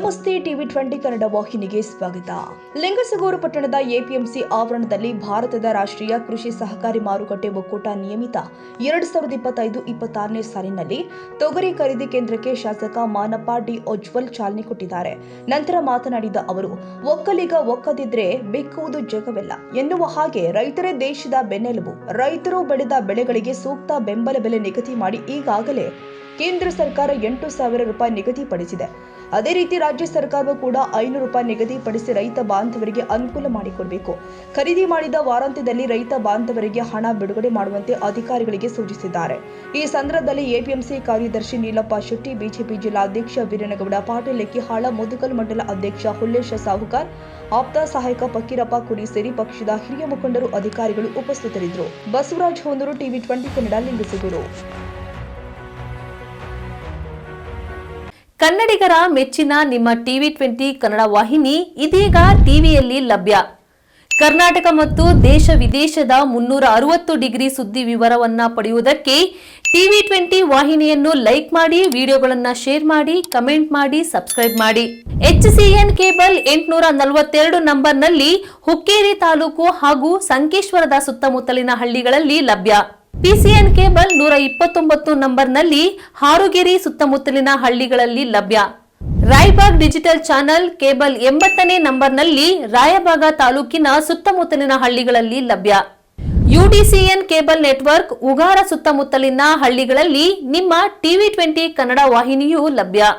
ನಮಸ್ತೆ ಟಿವಿ 20 ಕನ್ನಡ ವಾಹಿನಿಗೆ ಸ್ವಾಗತ. ಲಿಂಗಸಗೂರು ಪಟ್ಟಣದ ಎಪಿಎಂಸಿ ಆವರಣದಲ್ಲಿ ಭಾರತದ ರಾಷ್ಟ್ರೀಯ ಕೃಷಿ ಸಹಕಾರಿ ಮಾರುಕಟ್ಟೆ ಒಕ್ಕೂಟ ನಿಯಮಿತ 2025-26ನೇ ಸಾಲಿನಲ್ಲಿ ತೊಗರಿ ಖರೀದಿ ಕೇಂದ್ರಕ್ಕೆ ಶಾಸಕ ಮಾನಪ್ಪ ಡಿ ಉಜ್ವಲ್ ಚಾಲನೆ ಕೊಟ್ಟಿದ್ದಾರೆ. ನಂತರ ಮಾತನಾಡಿದ ಅವರು, ಒಕ್ಕಲಿಗ ಒಕ್ಕದಿದ್ರೆ ಬೆಕ್ಕುವುದು ಜಗವೆಲ್ಲ ಎನ್ನುವ ಹಾಗೆ ರೈತರೇ ದೇಶದ ಬೆನ್ನೆಲುಬು. ರೈತರು ಬೆಳೆದ ಬೆಳೆಗಳಿಗೆ ಸೂಕ್ತ ಬೆಂಬಲ ಬೆಲೆ ನಿಗದಿ ಮಾಡಿ ಈಗಾಗಲೇ ಕೇಂದ್ರ ಸರ್ಕಾರ 8,000 ರೂಪಾಯಿ ನಿಗದಿಪಡಿಸಿದೆ. ಅದೇ ರೀತಿ ರಾಜ್ಯ ಸರ್ಕಾರವೂ ಕೂಡ 500 ರೂಪಾಯಿ ನಿಗದಿಪಡಿಸಿ ರೈತ ಬಾಂಧವರಿಗೆ ಅನುಕೂಲ ಮಾಡಿಕೊಡಬೇಕು. ಖರೀದಿ ಮಾಡಿದ ವಾರಾಂತ್ಯದಲ್ಲಿ ರೈತ ಬಾಂಧವರಿಗೆ ಹಣ ಬಿಡುಗಡೆ ಮಾಡುವಂತೆ ಅಧಿಕಾರಿಗಳಿಗೆ ಸೂಚಿಸಿದ್ದಾರೆ. ಈ ಸಂದರ್ಭದಲ್ಲಿ ಎಪಿಎಂಸಿ ಕಾರ್ಯದರ್ಶಿ ನೀಲಪ್ಪ ಶೆಟ್ಟಿ, ಬಿಜೆಪಿ ಜಿಲ್ಲಾಧ್ಯಕ್ಷ ವೀರನಗೌಡ ಪಾಟೀಲ್ ಲೆಕ್ಕಿಹಾಳ, ಮುದುಕಲ್ ಮಂಡಲ ಅಧ್ಯಕ್ಷ ಹುಲ್ಲೇಶ ಸಾಹುಕಾರ್, ಆಪ್ತ ಸಹಾಯಕ ಫಕೀರಪ್ಪ ಕುಡಿ ಸೇರಿ ಪಕ್ಷದ ಹಿರಿಯ ಮುಖಂಡರು, ಅಧಿಕಾರಿಗಳು ಉಪಸ್ಥಿತರಿದ್ದರು. ಬಸವರಾಜ್ ಹೊಂದೂರು, ಟಿವಿ 20 ಕನ್ನಡ, ಲಿಂಗಸಗೂರು. ಕನ್ನಡಿಗರ ಮೆಚ್ಚಿನ ನಿಮ್ಮ ಟಿವಿ 20 ಕನ್ನಡ ವಾಹಿನಿ ಇದೀಗ ಟಿವಿಯಲ್ಲಿ ಲಭ್ಯ. ಕರ್ನಾಟಕ ಮತ್ತು ದೇಶ ವಿದೇಶದ 360 ಡಿಗ್ರಿ ಸುದ್ದಿ ವಿವರವನ್ನ ಪಡೆಯುವುದಕ್ಕೆ ಟಿವಿ 20 ವಾಹಿನಿಯನ್ನು ಲೈಕ್ ಮಾಡಿ, ವಿಡಿಯೋಗಳನ್ನು ಶೇರ್ ಮಾಡಿ, ಕಮೆಂಟ್ ಮಾಡಿ, ಸಬ್ಸ್ಕ್ರೈಬ್ ಮಾಡಿ. HCN ಕೇಬಲ್ 842 ನಂಬರ್ನಲ್ಲಿ ಹುಕ್ಕೇರಿ ತಾಲೂಕು ಹಾಗೂ ಸಂಕೇಶ್ವರದ ಸುತ್ತಮುತ್ತಲಿನ ಹಳ್ಳಿಗಳಲ್ಲಿ ಲಭ್ಯ. PCN ಕೇಬಲ್ 129 ನಂಬರ್ನಲ್ಲಿ ಹಾರುಗೆರೆ ಸುತ್ತಮುತ್ತಲಿನ ಹಳ್ಳಿಗಳಲ್ಲಿ ಲಭ್ಯ. ರಾಯಬಾಗ್ ಡಿಜಿಟಲ್ ಚಾನೆಲ್ ಕೇಬಲ್ 80ನೇ ನಂಬರ್ನಲ್ಲಿ ರಾಯಬಾಗ ತಾಲೂಕಿನ ಸುತ್ತಮುತ್ತಲಿನ ಹಳ್ಳಿಗಳಲ್ಲಿ ಲಭ್ಯ. UDCN ಕೇಬಲ್ ನೆಟ್ವರ್ಕ್ ಉಗಾರ ಸುತ್ತಮುತ್ತಲಿನ ಹಳ್ಳಿಗಳಲ್ಲಿ ನಿಮ್ಮ ಟಿವಿ 20 ಕನ್ನಡ ವಾಹಿನಿಯೂ ಲಭ್ಯ.